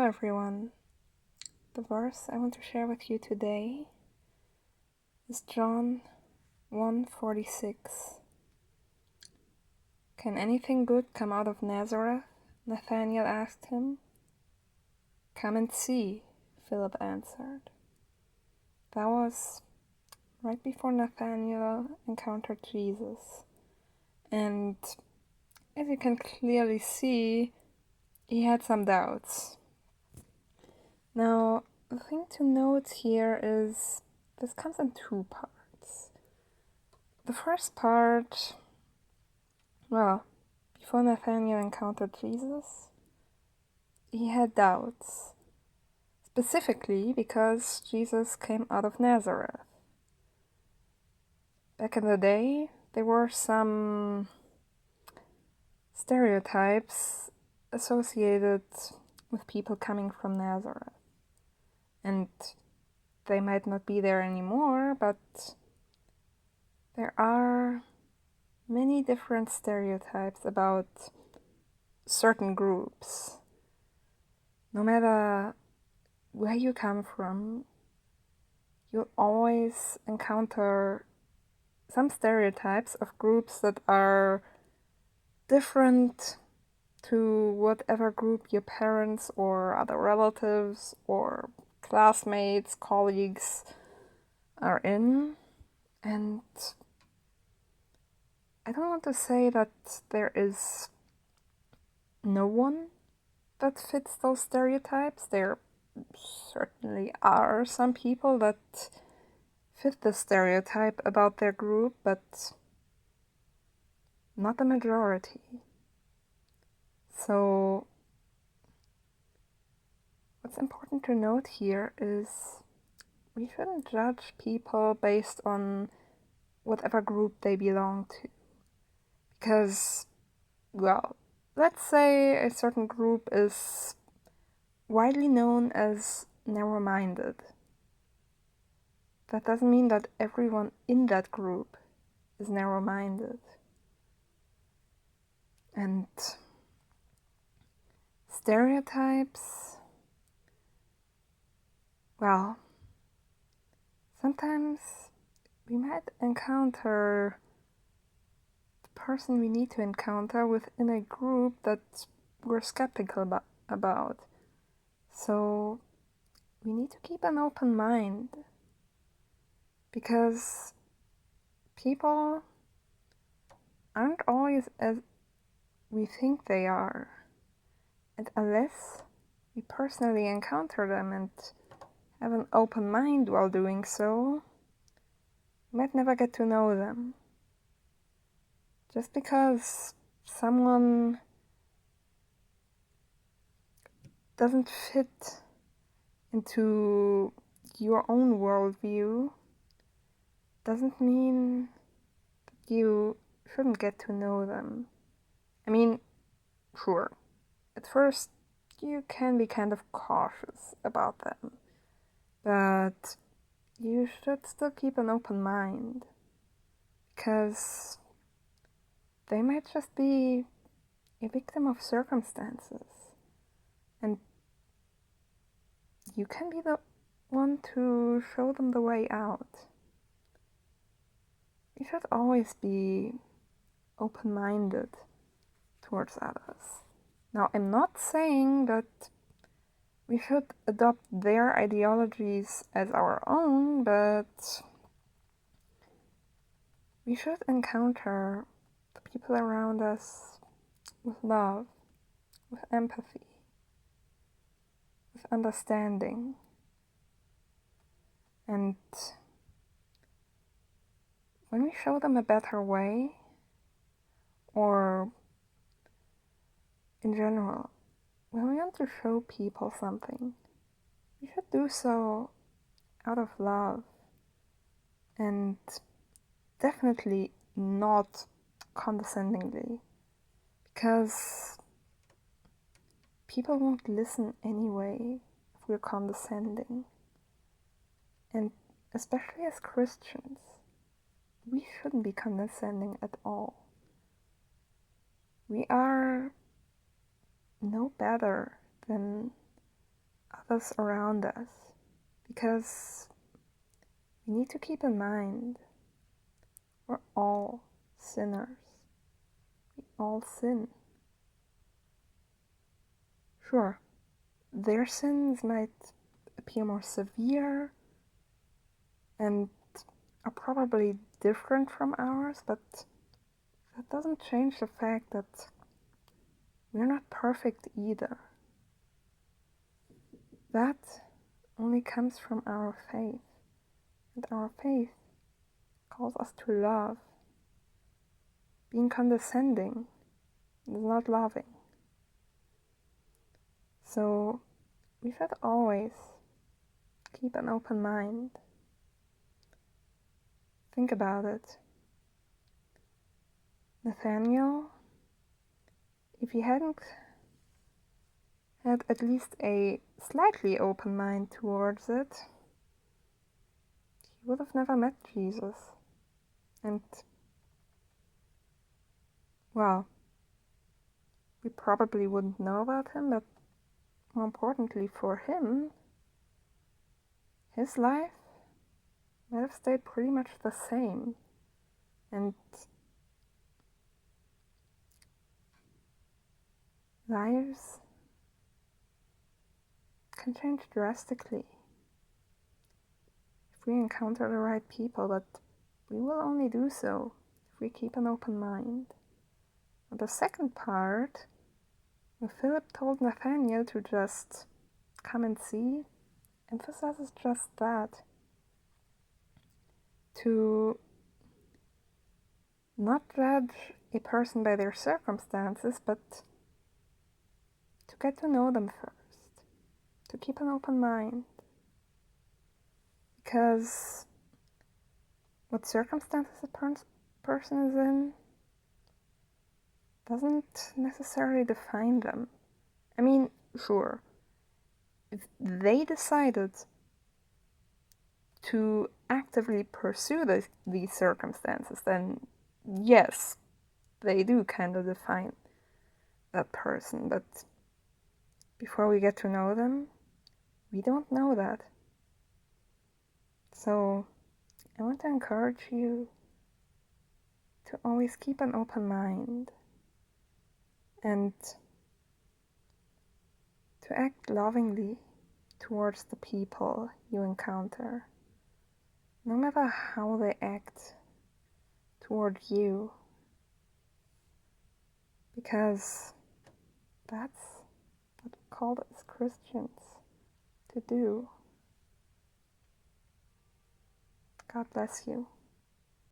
everyone. The verse I want to share with you today is John 1:46. Can anything good come out of Nazareth? Nathanael asked him. Come and see, Philip answered. That was right before Nathanael encountered Jesus. And as you can clearly see, he had some doubts. Now, the thing to note here is this comes in two parts. The first part, before Nathanael encountered Jesus, he had doubts, specifically because Jesus came out of Nazareth. Back in the day, there were some stereotypes associated with people coming from Nazareth. And they might not be there anymore, but there are many different stereotypes about certain groups. No matter where you come from, you'll always encounter some stereotypes of groups that are different to whatever group your parents or other relatives or classmates, colleagues are in. And I don't want to say that there is no one that fits those stereotypes. There certainly are some people that fit the stereotype about their group, but not the majority. So what's important to note here is we shouldn't judge people based on whatever group they belong to. Because, let's say a certain group is widely known as narrow-minded. That doesn't mean that everyone in that group is narrow-minded. And stereotypes, sometimes we might encounter the person we need to encounter within a group that we're skeptical about. So we need to keep an open mind, because people aren't always as we think they are. And unless we personally encounter them and have an open mind while doing so, we might never get to know them. Just because someone doesn't fit into your own worldview doesn't mean that you shouldn't get to know them. I mean, sure, at first you can be kind of cautious about them, but you should still keep an open mind, because they might just be a victim of circumstances, and you can be the one to show them the way out. You should always be open-minded towards others. Now, I'm not saying that we should adopt their ideologies as our own, but we should encounter the people around us with love, with empathy, with understanding. And when we show them a better way, or in general, when we want to show people something, we should do so out of love, and definitely not condescendingly, because people won't listen anyway if we're condescending. And especially as Christians, we shouldn't be condescending at all. We are no better than others around us, because we need to keep in mind we're all sinners. We all sin. Sure, their sins might appear more severe and are probably different from ours, but that doesn't change the fact that we're not perfect either. That only comes from our faith, and our faith calls us to love. Being condescending is not loving. So we should always keep an open mind. Think about it. Nathaniel, if he hadn't had at least a slightly open mind towards it, he would have never met Jesus. And, well, we probably wouldn't know about him, but more importantly for him, his life might have stayed pretty much the same. And lives can change drastically if we encounter the right people, but we will only do so if we keep an open mind. And the second part, when Philip told Nathaniel to just come and see, emphasizes just that. To not judge a person by their circumstances, but to get to know them first. To keep an open mind. Because what circumstances a person is in doesn't necessarily define them. I mean, sure, if they decided to actively pursue these circumstances, then yes, they do kind of define that person. But before we get to know them, we don't know that. So I want to encourage you to always keep an open mind and to act lovingly towards the people you encounter, no matter how they act toward you, because that's what we're called as Christians to do. God bless you.